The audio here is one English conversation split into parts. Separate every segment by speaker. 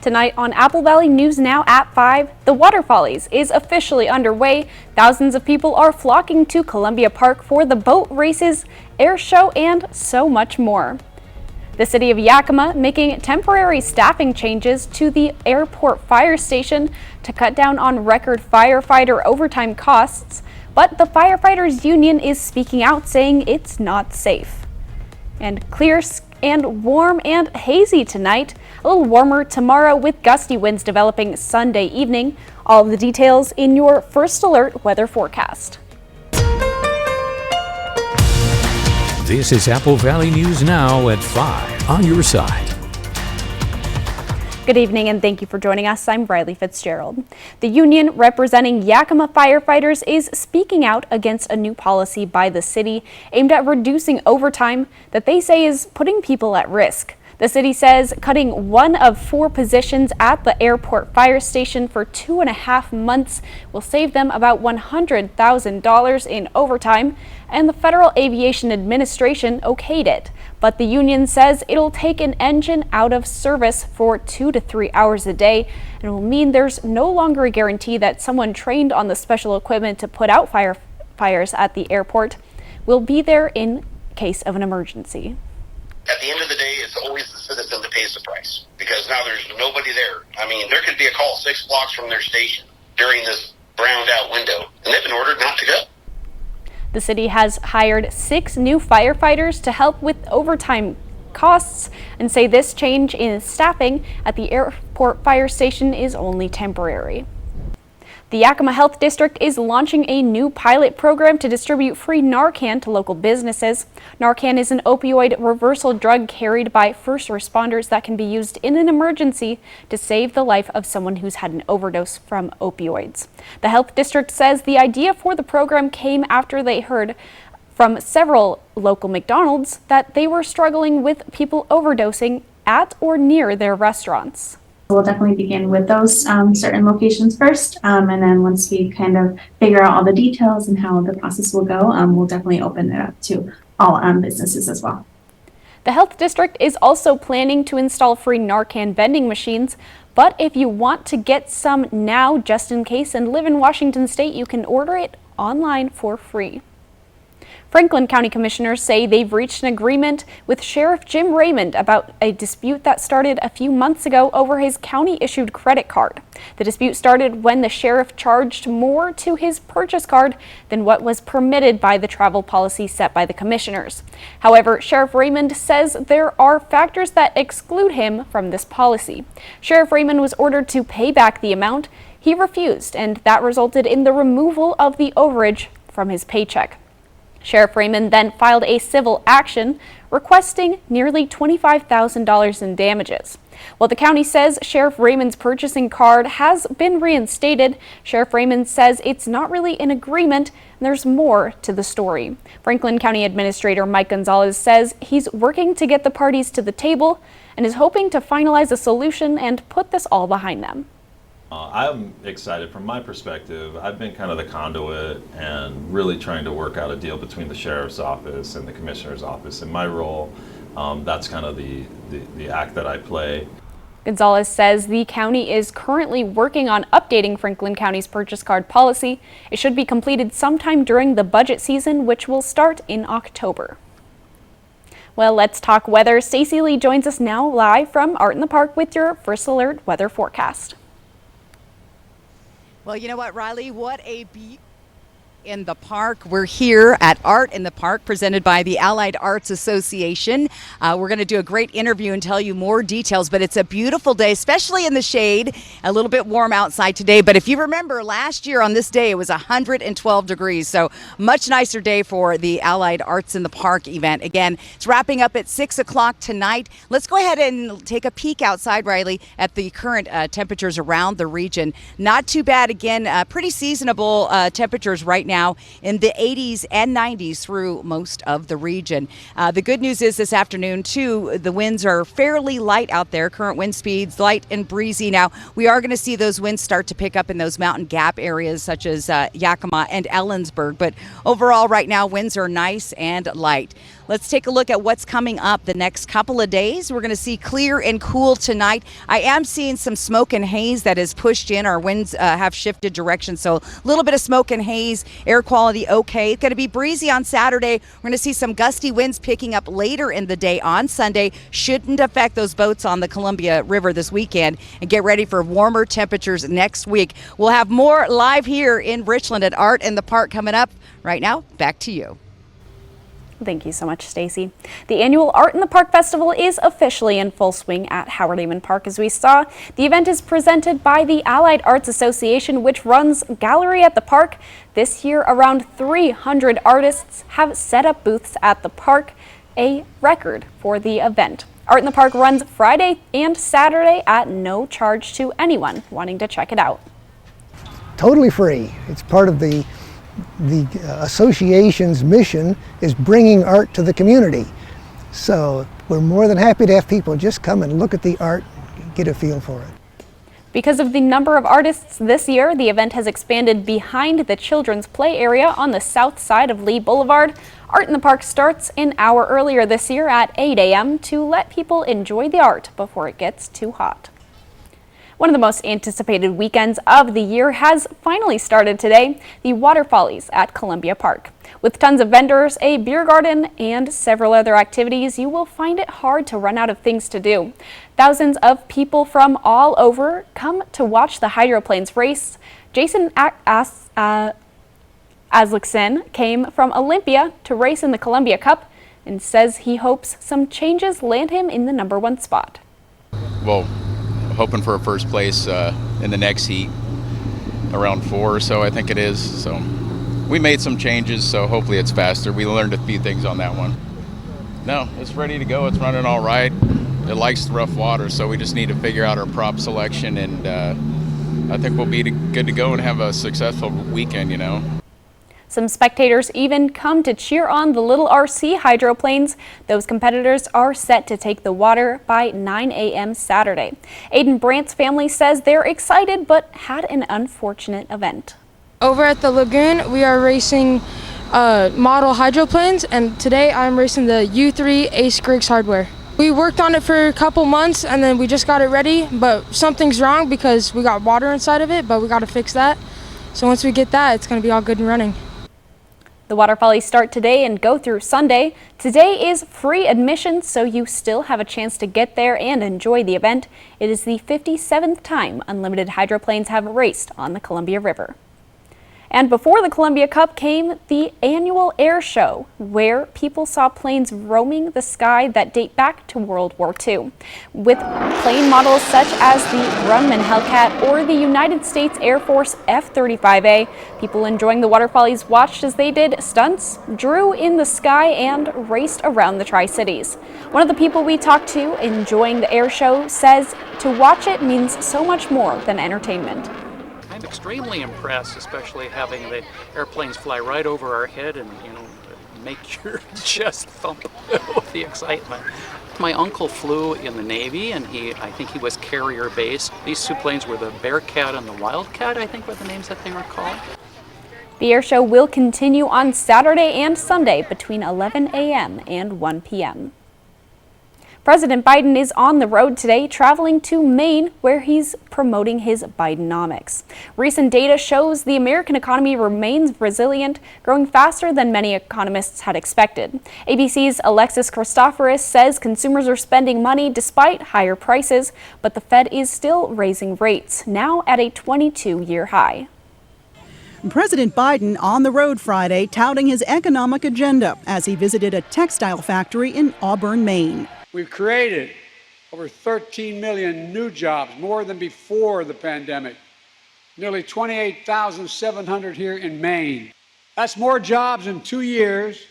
Speaker 1: Tonight on Apple Valley News Now at 5, the Water Follies is officially underway. Thousands of people are flocking to Columbia Park for the boat races, air show, and so much more. The city of Yakima making temporary staffing changes to the airport fire station to cut down on record firefighter overtime costs, but the firefighters union is speaking out saying it's not safe. And clear and warm and hazy tonight. A little warmer tomorrow with gusty winds developing Sunday evening. All of the details in your First Alert weather forecast.
Speaker 2: This is Apple Valley News Now at 5 on your side.
Speaker 1: Good evening and thank you for joining us. I'm Briley Fitzgerald. The union representing Yakima firefighters is speaking out against a new policy by the city aimed at reducing overtime that they say is putting people at risk. The city says cutting one of 4 positions at the airport fire station for 2.5 months will save them about $100,000 in overtime, and the Federal Aviation Administration okayed it. But the union says it'll take an engine out of service for 2 to 3 hours a day and will mean there's no longer a guarantee that someone trained on the special equipment to put out fires at the airport will be there in case of an emergency.
Speaker 3: At the end of the day, it's always the citizen that pays the price because now there's nobody there. I mean, there could be a call 6 blocks from their station during this browned out window, and they've been ordered not to go.
Speaker 1: The city has hired 6 new firefighters to help with overtime costs and say this change in staffing at the airport fire station is only temporary. The Yakima Health District is launching a new pilot program to distribute free Narcan to local businesses. Narcan is an opioid reversal drug carried by first responders that can be used in an emergency to save the life of someone who's had an overdose from opioids. The Health District says the idea for the program came after they heard from several local McDonald's that they were struggling with people overdosing at or near their restaurants.
Speaker 4: We'll definitely begin with those certain locations first, and then once we kind of figure out all the details and how the process will go, we'll definitely open it up to all businesses as well.
Speaker 1: The Health District is also planning to install free Narcan vending machines, but if you want to get some now just in case and live in Washington State, you can order it online for free. Franklin County Commissioners say they've reached an agreement with Sheriff Jim Raymond about a dispute that started a few months ago over his county-issued credit card. The dispute started when the sheriff charged more to his purchase card than what was permitted by the travel policy set by the commissioners. However, Sheriff Raymond says there are factors that exclude him from this policy. Sheriff Raymond was ordered to pay back the amount. He refused, and that resulted in the removal of the overage from his paycheck. Sheriff Raymond then filed a civil action requesting nearly $25,000 in damages. While the county says Sheriff Raymond's purchasing card has been reinstated, Sheriff Raymond says it's not really an agreement and there's more to the story. Franklin County Administrator Mike Gonzalez says he's working to get the parties to the table and is hoping to finalize a solution and put this all behind them.
Speaker 5: I'm excited from my perspective. I've been kind of the conduit and really trying to work out a deal between the sheriff's office and the commissioner's office. In my role, that's kind of the act that I play.
Speaker 1: Gonzalez says the county is currently working on updating Franklin County's purchase card policy. It should be completed sometime during the budget season, which will start in October. Well, let's talk weather. Stacey Lee joins us now live from Art in the Park with your First Alert weather forecast.
Speaker 6: Well, you know what, Riley? What a in the park. We're here at Art in the Park, presented by the Allied Arts Association. We're going to do a great interview and tell you more details, but it's a beautiful day, especially in the shade. A little bit warm outside today, but if you remember last year on this day, it was 112 degrees, so much nicer day for the Allied Arts in the Park event. Again, it's wrapping up at 6 o'clock tonight. Let's go ahead and take a peek outside, Riley, at the current temperatures around the region. Not too bad, again, pretty seasonable temperatures right now in the 80s and 90s through most of the region. The good news is this afternoon, too, the winds are fairly light out there. Current wind speeds light and breezy. Now, we are going to see those winds start to pick up in those mountain gap areas such as Yakima and Ellensburg. But overall, right now, winds are nice and light. Let's take a look at what's coming up the next couple of days. We're going to see clear and cool tonight. I am seeing some smoke and haze that is pushed in. Our winds have shifted direction, so a little bit of smoke and haze. Air quality okay. It's going to be breezy on Saturday. We're going to see some gusty winds picking up later in the day on Sunday. Shouldn't affect those boats on the Columbia River this weekend. And get ready for warmer temperatures next week. We'll have more live here in Richland at Art in the Park coming up. Right now, back to you.
Speaker 1: Thank you so much, Stacy. The annual Art in the Park Festival is officially in full swing at Howard Amon Park, as we saw. The event is presented by the Allied Arts Association, which runs Gallery at the Park. This year, around 300 artists have set up booths at the park, a record for the event. Art in the Park runs Friday and Saturday at no charge to anyone wanting to check it out.
Speaker 7: Totally free. It's part of the association's mission is bringing art to the community. So we're more than happy to have people just come and look at the art, get a feel for it.
Speaker 1: Because of the number of artists this year, the event has expanded behind the children's play area on the south side of Lee Boulevard. Art in the Park starts an hour earlier this year at 8 a.m. to let people enjoy the art before it gets too hot. One of the most anticipated weekends of the year has finally started today, the Water Follies at Columbia Park. With tons of vendors, a beer garden, and several other activities, you will find it hard to run out of things to do. Thousands of people from all over come to watch the hydroplanes race. Jason Aslickson came from Olympia to race in the Columbia Cup and says he hopes some changes land him in the #1 spot.
Speaker 8: Well, hoping for a first place in the next heat, around 4 or so I think it is. So we made some changes, so hopefully it's faster. We learned a few things on that one. No, it's ready to go. It's running all right. It likes the rough water, so we just need to figure out our prop selection, and I think we'll be good to go and have a successful weekend, you know.
Speaker 1: Some spectators even come to cheer on the little RC hydroplanes. Those competitors are set to take the water by 9 a.m. Saturday. Aiden Brandt's family says they're excited but had an unfortunate event.
Speaker 9: Over at the lagoon, we are racing model hydroplanes, and today I'm racing the U3 Ace Griggs hardware. We worked on it for a couple months and then we just got it ready, but something's wrong because we got water inside of it, but we got to fix that. So once we get that, it's going to be all good and running.
Speaker 1: The Water Follies start today and go through Sunday. Today is free admission, so you still have a chance to get there and enjoy the event. It is the 57th time unlimited hydroplanes have raced on the Columbia River. And before the Columbia Cup came the annual air show, where people saw planes roaming the sky that date back to World War II. With plane models such as the Grumman Hellcat or the United States Air Force F-35A, people enjoying the Water Follies watched as they did stunts, drew in the sky, and raced around the Tri-Cities. One of the people we talked to enjoying the air show says to watch it means so much more than entertainment.
Speaker 10: I'm extremely impressed, especially having the airplanes fly right over our head and, you know, make your chest thump with the excitement. My uncle flew in the Navy, and I think he was carrier based. These two planes were the Bearcat and the Wildcat, I think were the names that they were called.
Speaker 1: The air show will continue on Saturday and Sunday between 11 a.m. and 1 p.m. President Biden is on the road today, traveling to Maine, where he's promoting his Bidenomics. Recent data shows the American economy remains resilient, growing faster than many economists had expected. ABC's Alexis Christoforous says consumers are spending money despite higher prices, but the Fed is still raising rates, now at a 22-year high.
Speaker 11: President Biden on the road Friday, touting his economic agenda as he visited a textile factory in Auburn, Maine.
Speaker 12: We've created over 13 million new jobs, more than before the pandemic. Nearly 28,700 here in Maine. That's more jobs in 2 years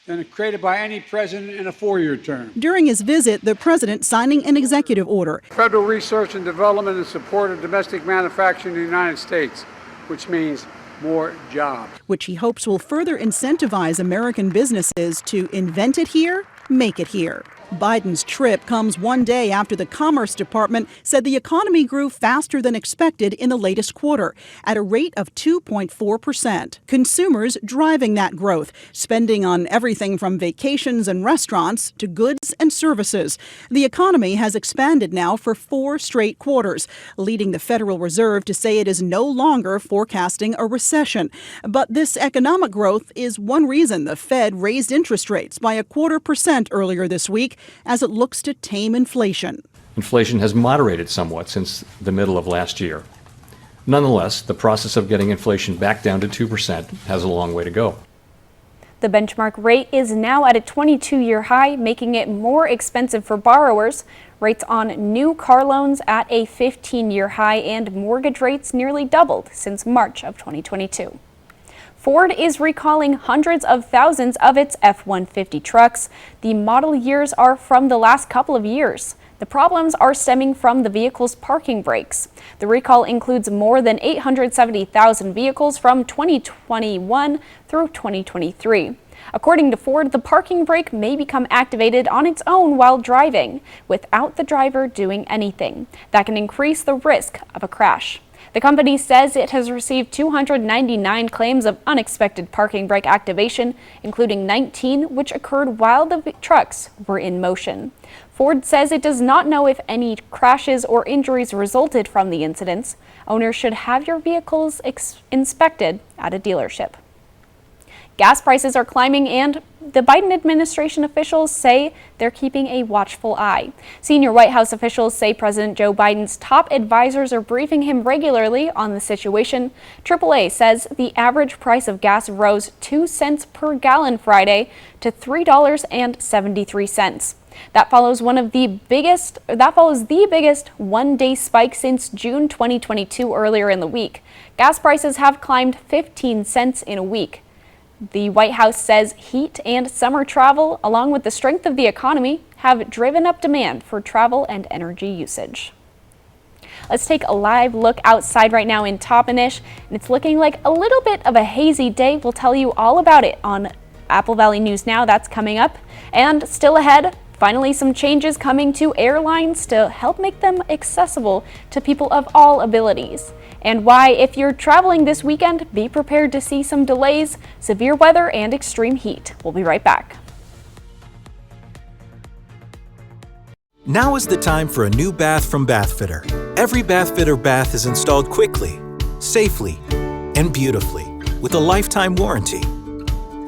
Speaker 12: than created by any president in a 4-year term.
Speaker 11: During his visit, the president signing an executive order.
Speaker 12: Federal research and development in support of domestic manufacturing in the United States, which means more jobs.
Speaker 11: Which he hopes will further incentivize American businesses to invent it here, make it here. Biden's trip comes one day after the Commerce Department said the economy grew faster than expected in the latest quarter, at a rate of 2.4%. Consumers driving that growth, spending on everything from vacations and restaurants to goods and services. The economy has expanded now for 4 straight quarters, leading the Federal Reserve to say it is no longer forecasting a recession. But this economic growth is one reason the Fed raised interest rates by 0.25% earlier this week as it looks to tame inflation.
Speaker 13: Inflation has moderated somewhat since the middle of last year. Nonetheless, the process of getting inflation back down to 2% has a long way to go.
Speaker 1: The benchmark rate is now at a 22-year high, making it more expensive for borrowers. Rates on new car loans at a 15-year high, and mortgage rates nearly doubled since March of 2022. Ford is recalling hundreds of thousands of its F-150 trucks. The model years are from the last couple of years. The problems are stemming from the vehicle's parking brakes. The recall includes more than 870,000 vehicles from 2021 through 2023. According to Ford, the parking brake may become activated on its own while driving, without the driver doing anything. That can increase the risk of a crash. The company says it has received 299 claims of unexpected parking brake activation, including 19 which occurred while the trucks were in motion. Ford says it does not know if any crashes or injuries resulted from the incidents. Owners should have your vehicles inspected at a dealership. Gas prices are climbing, and the Biden administration officials say they're keeping a watchful eye. Senior White House officials say President Joe Biden's top advisors are briefing him regularly on the situation. AAA says the average price of gas rose 2 cents per gallon Friday to $3.73. That follows the biggest one-day spike since June 2022 earlier in the week. Gas prices have climbed 15 cents in a week. The White House says heat and summer travel, along with the strength of the economy, have driven up demand for travel and energy usage. Let's take a live look outside right now in Toppenish, and it's looking like a little bit of a hazy day. We'll tell you all about it on Apple Valley News Now. That's coming up. And still ahead, finally some changes coming to airlines to help make them accessible to people of all abilities. And why, if you're traveling this weekend, be prepared to see some delays, severe weather, and extreme heat. We'll be right back.
Speaker 14: Now is the time for a new bath from Bathfitter. Every Bathfitter bath is installed quickly, safely, and beautifully with a lifetime warranty.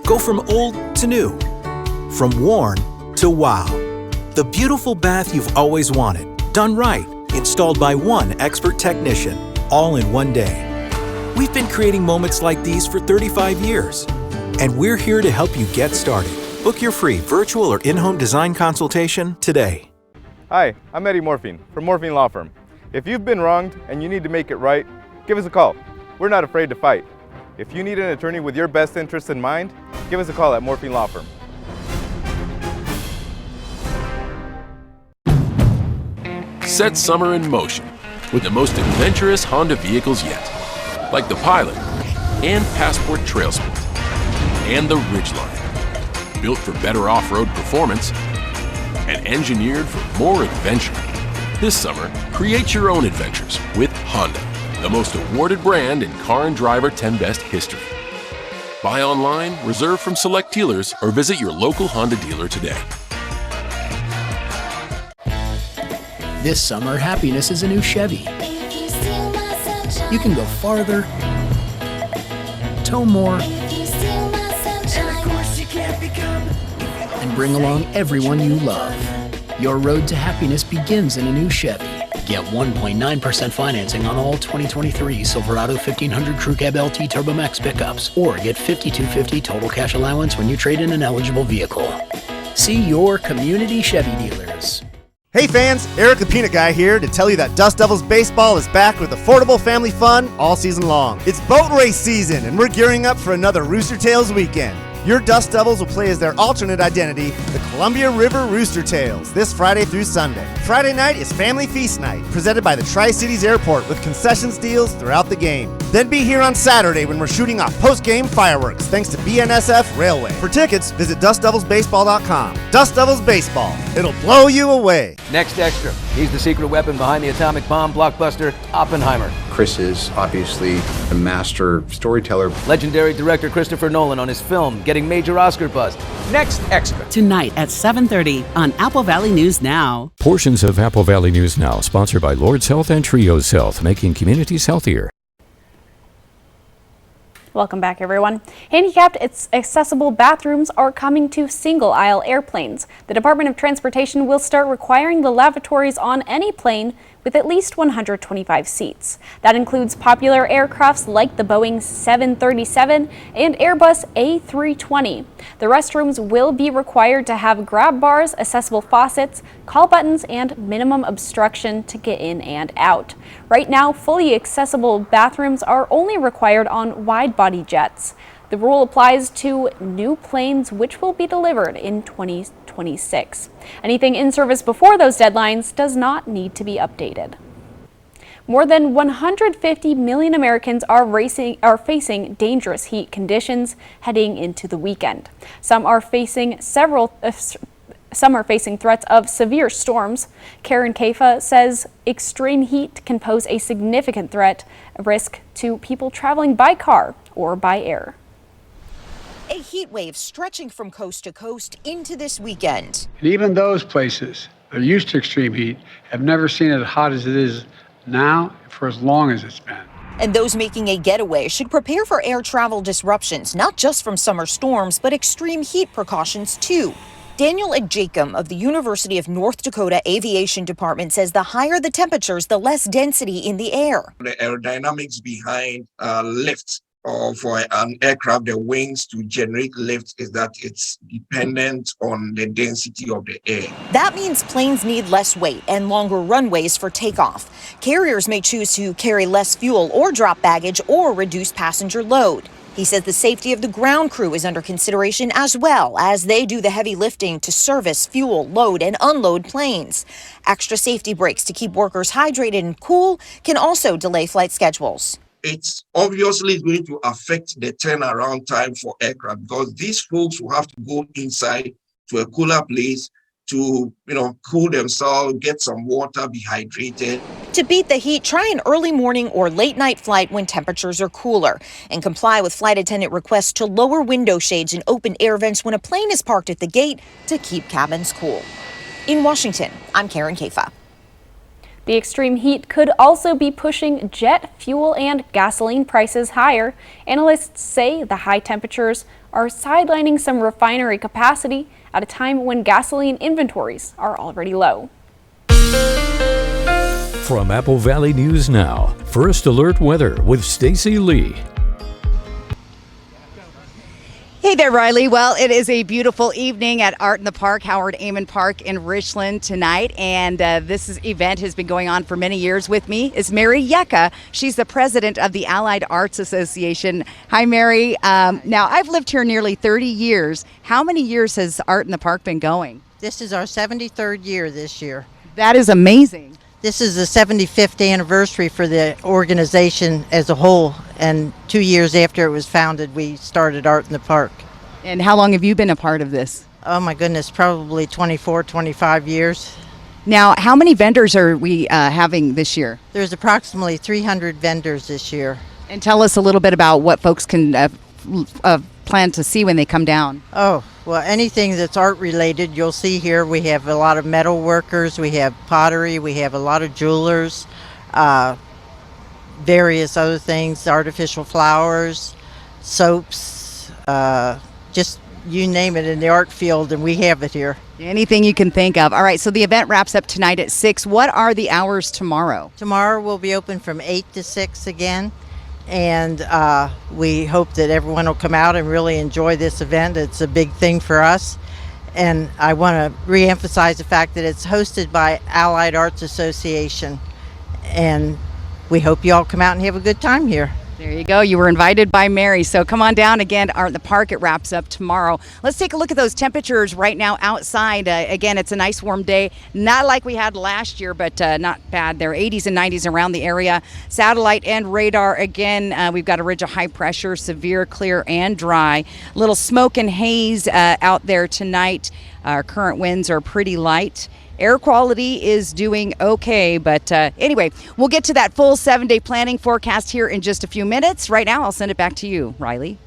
Speaker 14: Go from old to new, from worn to wow. The beautiful bath you've always wanted, done right, installed by one expert technician, all in one day. We've been creating moments like these for 35 years, and we're here to help you get started. Book your free virtual or in-home design consultation today.
Speaker 15: Hi, I'm Eddie Morphine from Morphine Law Firm. If you've been wronged and you need to make it right, give us a call. We're not afraid to fight. If you need an attorney with your best interests in mind, give us a call at Morphine Law Firm.
Speaker 16: Set summer in motion with the most adventurous Honda vehicles yet, like the Pilot and Passport Trail Sport and the Ridgeline, built for better off-road performance and engineered for more adventure. This summer, create your own adventures with Honda, the most awarded brand in Car and Driver 10 Best history. Buy online, reserve from select dealers, or visit your local Honda dealer today.
Speaker 17: This summer, happiness is a new Chevy. You can go farther, tow more, and bring along everyone you love. Your road to happiness begins in a new Chevy. Get 1.9% financing on all 2023 Silverado 1500 Crew Cab LT Turbo Max pickups, or get $5,250 total cash allowance when you trade in an eligible vehicle. See your community Chevy dealers.
Speaker 18: Hey fans, Eric the Peanut Guy here to tell you that Dust Devils Baseball is back with affordable family fun all season long. It's boat race season and we're gearing up for another Rooster Tails weekend. Your Dust Devils will play as their alternate identity, the Columbia River Rooster Tails, this Friday through Sunday. Friday night is Family Feast Night, presented by the Tri-Cities Airport with concessions deals throughout the game. Then be here on Saturday when we're shooting off post-game fireworks thanks to BNSF Railway. For tickets, visit DustDevilsBaseball.com. Dust Devils Baseball. It'll blow you away.
Speaker 19: Next Extra. He's the secret weapon behind the atomic bomb blockbuster Oppenheimer.
Speaker 20: Chris is obviously a master storyteller.
Speaker 19: Legendary director Christopher Nolan on his film getting major Oscar buzz. Next Extra.
Speaker 21: Tonight at 7:30 on Apple Valley News Now.
Speaker 2: Portions of Apple Valley News Now, sponsored by Lord's Health and Trios Health, making communities healthier.
Speaker 1: Welcome back, everyone. Handicapped accessible bathrooms are coming to single-aisle airplanes. The Department of Transportation will start requiring the lavatories on any plane with at least 125 seats. That includes popular aircrafts like the Boeing 737 and Airbus A320. The restrooms will be required to have grab bars, accessible faucets, call buttons, and minimum obstruction to get in and out. Right now, fully accessible bathrooms are only required on wide-body jets. The rule applies to new planes which will be delivered in 2026. Anything in service before those deadlines does not need to be updated. More than 150 million Americans are facing dangerous heat conditions heading into the weekend. Some are facing threats of severe storms. Karen Kafa says extreme heat can pose a significant risk to people traveling by car or by air.
Speaker 22: A heat wave stretching from coast to coast into this weekend.
Speaker 12: And even those places that are used to extreme heat have never seen it as hot as it is now for as long as it's been.
Speaker 22: And those making a getaway should prepare for air travel disruptions, not just from summer storms, but extreme heat precautions too. Daniel Jacob of the University of North Dakota Aviation Department says the higher the temperatures, the less density in the air.
Speaker 23: The aerodynamics behind lift or for an aircraft, the wings to generate lift is that it's dependent on the density of the air.
Speaker 22: That means planes need less weight and longer runways for takeoff. Carriers may choose to carry less fuel or drop baggage or reduce passenger load. He says the safety of the ground crew is under consideration as well as they do the heavy lifting to service, fuel, load, and unload planes. Extra safety breaks to keep workers hydrated and cool can also delay flight schedules.
Speaker 23: It's obviously going to affect the turnaround time for aircraft because these folks will have to go inside to a cooler place to, cool themselves, get some water, be hydrated.
Speaker 22: To beat the heat, try an early morning or late night flight when temperatures are cooler and comply with flight attendant requests to lower window shades and open air vents when a plane is parked at the gate to keep cabins cool. In Washington, I'm Karen Kafa.
Speaker 1: The extreme heat could also be pushing jet fuel and gasoline prices higher. Analysts say the high temperatures are sidelining some refinery capacity at a time when gasoline inventories are already low.
Speaker 2: From Apple Valley News Now, First Alert Weather with Stacy Lee.
Speaker 6: Hey there, Riley. Well, it is a beautiful evening at Art in the Park, Howard Amon Park in Richland tonight. And this event has been going on for many years. With me is Mary Yeka. She's the president of the Allied Arts Association. Hi, Mary. Now, I've lived here nearly 30 years. How many years has Art in the Park been going?
Speaker 24: This is our 73rd year this year.
Speaker 6: That is amazing.
Speaker 24: This is the 75th anniversary for the organization as a whole, and 2 years after it was founded, we started Art in the Park.
Speaker 6: And how long have you been a part of this?
Speaker 24: Oh my goodness, probably 24, 25 years.
Speaker 6: Now, how many vendors are we having this year?
Speaker 24: There's approximately 300 vendors this year.
Speaker 6: And tell us a little bit about what folks can plan to see when they come down.
Speaker 24: Oh, well, anything that's art related, you'll see here. We have a lot of metal workers, we have pottery, we have a lot of jewelers, various other things, artificial flowers, soaps, just you name it in the art field, and we have it here.
Speaker 6: Anything you can think of. All right, so the event wraps up tonight at 6. What are the hours tomorrow?
Speaker 24: Tomorrow we'll be open from 8 to 6 again. And we hope that everyone will come out and really enjoy this event. It's a big thing for us. And I want to reemphasize the fact that it's hosted by Allied Arts Association. And we hope you all come out and have a good time here.
Speaker 6: There you go. You were invited by Mary. So come on down again. Art in the Park. It wraps up tomorrow. Let's take a look at those temperatures right now outside. Again, it's a nice warm day. Not like we had last year, but not bad. There are 80s and 90s around the area. Satellite and radar again. We've got a ridge of high pressure, severe, clear, and dry. Little smoke and haze out there tonight. Our current winds are pretty light. Air quality is doing okay, but anyway, we'll get to that full 7-day planning forecast here in just a few minutes. Right now, I'll send it back to you, Riley.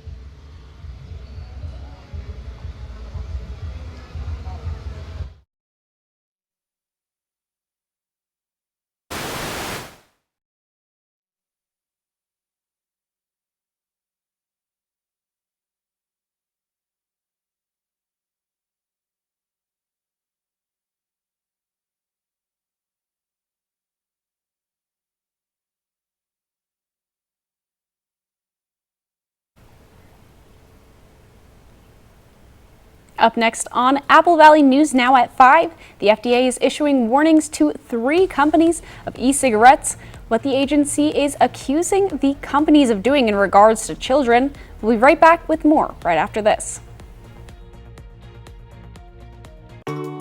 Speaker 1: Up next on Apple Valley News Now at 5, the FDA is issuing warnings to 3 companies of e-cigarettes. What the agency is accusing the companies of doing in regards to children. We'll be right back with more right after this.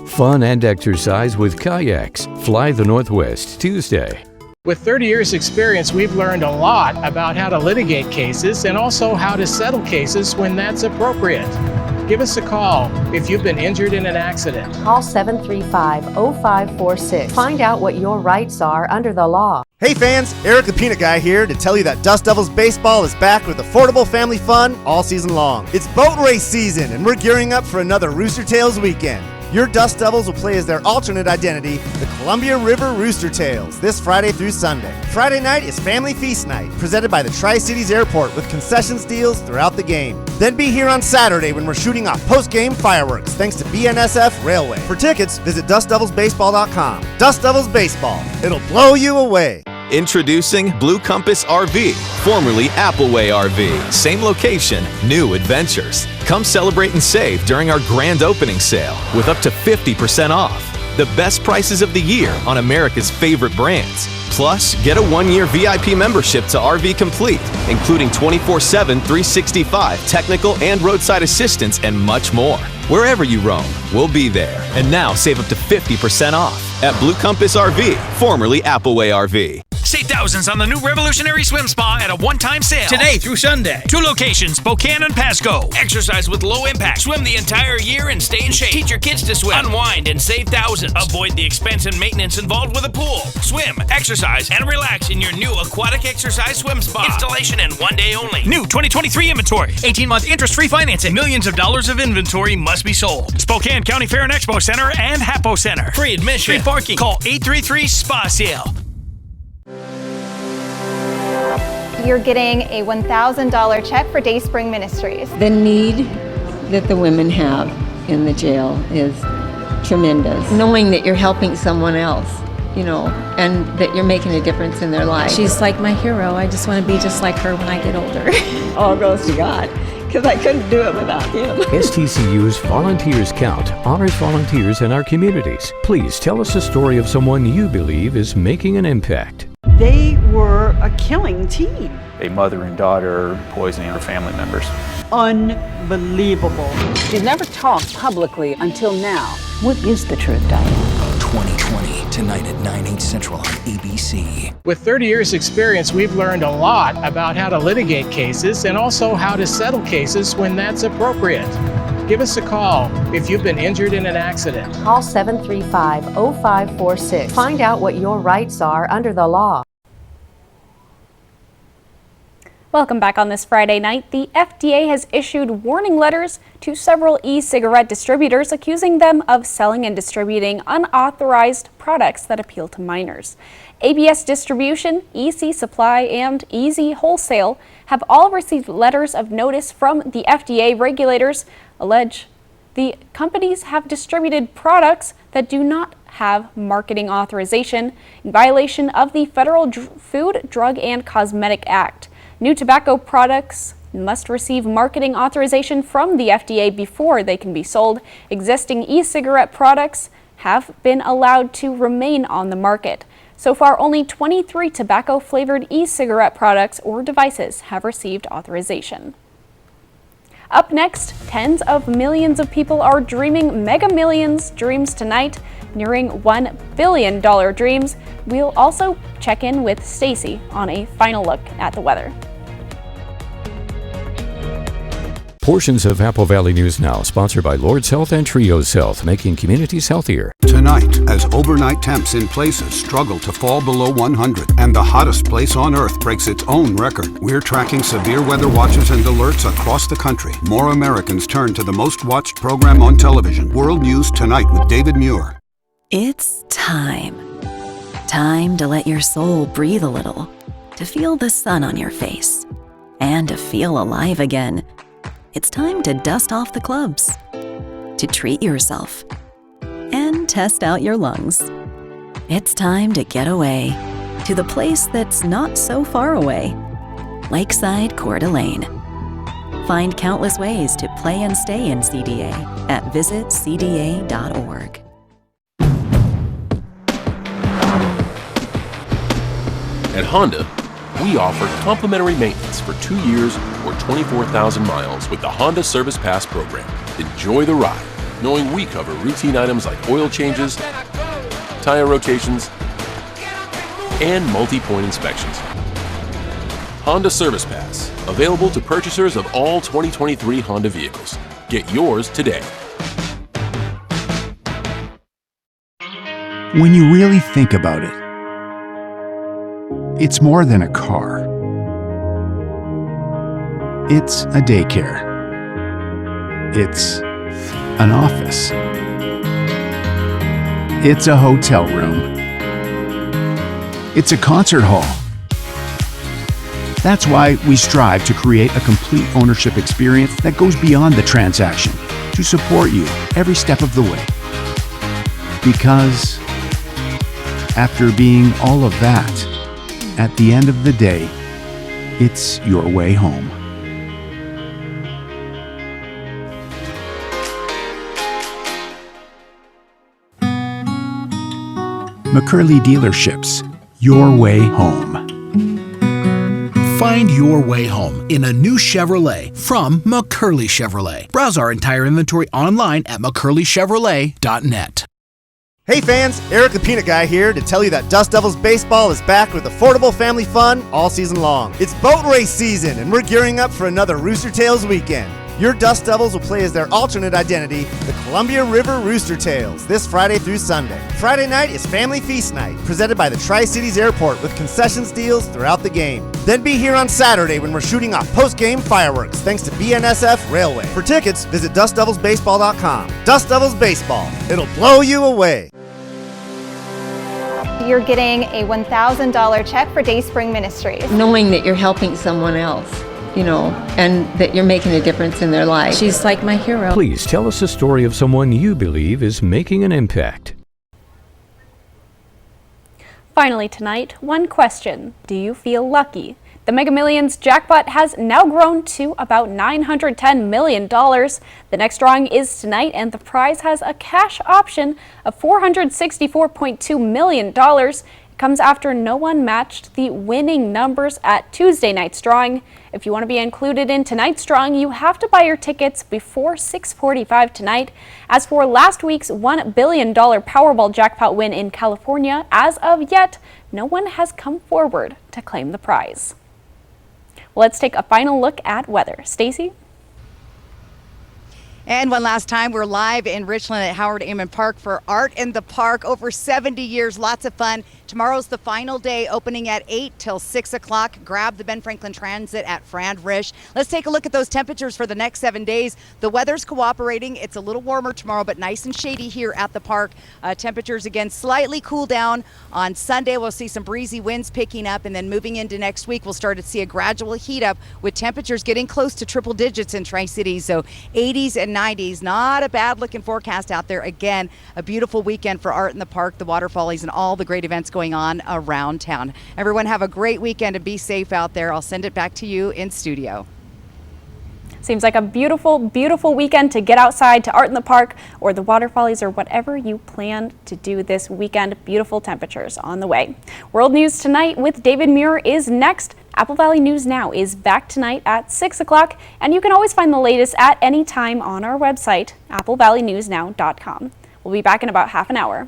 Speaker 2: Fun and exercise with kayaks. Fly the Northwest Tuesday.
Speaker 3: With 30 years experience, we've learned a lot about how to litigate cases and also how to settle cases when that's appropriate. Give us a call if you've been injured in an accident.
Speaker 4: Call 735-0546. Find out what your rights are under the law.
Speaker 18: Hey fans, Eric the Peanut Guy here to tell you that Dust Devils Baseball is back with affordable family fun all season long. It's boat race season and we're gearing up for another Rooster Tails weekend. Your Dust Devils will play as their alternate identity, the Columbia River Rooster Tails, this Friday through Sunday. Friday night is Family Feast Night, presented by the Tri-Cities Airport with concessions deals throughout the game. Then be here on Saturday when we're shooting off post-game fireworks, thanks to BNSF Railway. For tickets, visit DustDevilsBaseball.com. Dust Devils Baseball. It'll blow you away.
Speaker 5: Introducing Blue Compass RV, formerly Appleway RV. Same location, new adventures. Come celebrate and save during our grand opening sale with up to 50% off. The best prices of the year on America's favorite brands. Plus, get a 1-year VIP membership to RV Complete, including 24/7, 365 technical and roadside assistance and much more. Wherever you roam, we'll be there. And now save up to 50% off at Blue Compass RV, formerly Appleway RV.
Speaker 7: Save thousands on the new Revolutionary Swim Spa at a one-time sale. Today through Sunday. 2 locations, Spokane and Pasco. Exercise with low impact. Swim the entire year and stay in shape. Teach your kids to swim. Unwind and save thousands. Avoid the expense and maintenance involved with a pool. Swim, exercise, and relax in your new aquatic exercise swim spa. Installation in 1 day only. New 2023 inventory. 18-month interest-free financing. Millions of dollars of inventory must be sold. Spokane County Fair and Expo Center and Hapo Center. Free admission. Free parking. Call 833-SPA-SALE.
Speaker 25: You're getting a $1,000 check for Dayspring Ministries.
Speaker 26: The need that the women have in the jail is tremendous. Knowing that you're helping someone else, you know, and that you're making a difference in their life.
Speaker 27: She's like my hero. I just want to be just like her when I get older.
Speaker 26: All goes to God, because I couldn't do it without him.
Speaker 2: STCU's Volunteers Count honors volunteers in our communities. Please tell us a story of someone you believe is making an impact.
Speaker 28: They were a killing team.
Speaker 29: A mother and daughter poisoning her family members.
Speaker 28: Unbelievable.
Speaker 30: She's never talked publicly until now.
Speaker 27: What is the truth, Diane?
Speaker 31: 2020, tonight at 9/8 Central on ABC.
Speaker 3: With 30 years experience, we've learned a lot about how to litigate cases and also how to settle cases when that's appropriate. Give us a call if you've been injured in an accident.
Speaker 4: Call 735-0546. Find out what your rights are under the law.
Speaker 1: Welcome back on this Friday night. The FDA has issued warning letters to several e-cigarette distributors, accusing them of selling and distributing unauthorized products that appeal to minors. ABS Distribution, EC Supply, and Easy Wholesale have all received letters of notice from the FDA. Regulators allege the companies have distributed products that do not have marketing authorization in violation of the Federal Food, Drug, and Cosmetic Act. New tobacco products must receive marketing authorization from the FDA before they can be sold. Existing e-cigarette products have been allowed to remain on the market. So far, only 23 tobacco-flavored e-cigarette products or devices have received authorization. Up next, tens of millions of people are dreaming Mega Millions dreams tonight, nearing $1 billion dreams. We'll also check in with Stacy on a final look at the weather.
Speaker 2: Portions of Apple Valley News Now, sponsored by Lord's Health and Trios Health, making communities healthier.
Speaker 8: Tonight, as overnight temps in places struggle to fall below 100 and the hottest place on Earth breaks its own record, we're tracking severe weather watches and alerts across the country. More Americans turn to the most watched program on television, World News Tonight with David Muir.
Speaker 9: It's time. Time to let your soul breathe a little, to feel the sun on your face, and to feel alive again. It's time to dust off the clubs, to treat yourself, and test out your lungs. It's time to get away to the place that's not so far away, Lakeside Coeur d'Alene. Find countless ways to play and stay in CDA at visitcda.org.
Speaker 10: At Honda, we offer complimentary maintenance for 2 years or 24,000 miles with the Honda Service Pass program. Enjoy the ride, knowing we cover routine items like oil changes, tire rotations, and multi-point inspections. Honda Service Pass, available to purchasers of all 2023 Honda vehicles. Get yours today.
Speaker 11: When you really think about it, it's more than a car. It's a daycare. It's an office. It's a hotel room. It's a concert hall. That's why we strive to create a complete ownership experience that goes beyond the transaction to support you every step of the way. Because after being all of that, at the end of the day, it's your way home. McCurley Dealerships, your way home.
Speaker 13: Find your way home in a new Chevrolet from McCurley Chevrolet. Browse our entire inventory online at McCurleyChevrolet.net.
Speaker 18: Hey fans, Eric the Peanut Guy here to tell you that Dust Devils Baseball is back with affordable family fun all season long. It's boat race season and we're gearing up for another Rooster Tails weekend. Your Dust Devils will play as their alternate identity, the Columbia River Rooster Tails, this Friday through Sunday. Friday night is Family Feast Night, presented by the Tri-Cities Airport with concessions deals throughout the game. Then be here on Saturday when we're shooting off post-game fireworks thanks to BNSF Railway. For tickets, visit DustDevilsBaseball.com. Dust Devils Baseball. It'll blow you away.
Speaker 25: You're getting a $1,000 check for Dayspring Ministries.
Speaker 26: Knowing that you're helping someone else, and that you're making a difference in their life.
Speaker 27: She's like my hero.
Speaker 2: Please tell us a story of someone you believe is making an impact.
Speaker 1: Finally tonight, one question. Do you feel lucky? The Mega Millions jackpot has now grown to about $910 million. The next drawing is tonight, and the prize has a cash option of $464.2 million. It comes after no one matched the winning numbers at Tuesday night's drawing. If you want to be included in tonight's drawing, you have to buy your tickets before 6:45 tonight. As for last week's $1 billion Powerball jackpot win in California, as of yet, no one has come forward to claim the prize. Let's take a final look at weather. Stacy?
Speaker 6: And one last time, we're live in Richland at Howard Ammon Park for Art in the Park. Over 70 years, lots of fun. Tomorrow's the final day, opening at 8 till 6 o'clock. Grab the Ben Franklin Transit at Fran Risch. Let's take a look at those temperatures for the next 7 days. The weather's cooperating. It's a little warmer tomorrow, but nice and shady here at the park. Temperatures, again, slightly cool down. On Sunday, we'll see some breezy winds picking up, and then moving into next week, we'll start to see a gradual heat up with temperatures getting close to triple digits in Tri-Cities. So 80s and 90s. Not a bad looking forecast out there. Again, a beautiful weekend for Art in the Park, the water follies, and all the great events going on around town. Everyone have a great weekend and be safe out there. I'll send it back to you in studio.
Speaker 1: Seems like a beautiful, beautiful weekend to get outside to Art in the Park or the waterfalls or whatever you plan to do this weekend. Beautiful temperatures on the way. World News Tonight with David Muir is next. Apple Valley News Now is back tonight at 6 o'clock, and you can always find the latest at any time on our website, applevalleyNewsNow.com. We'll be back in about half an hour.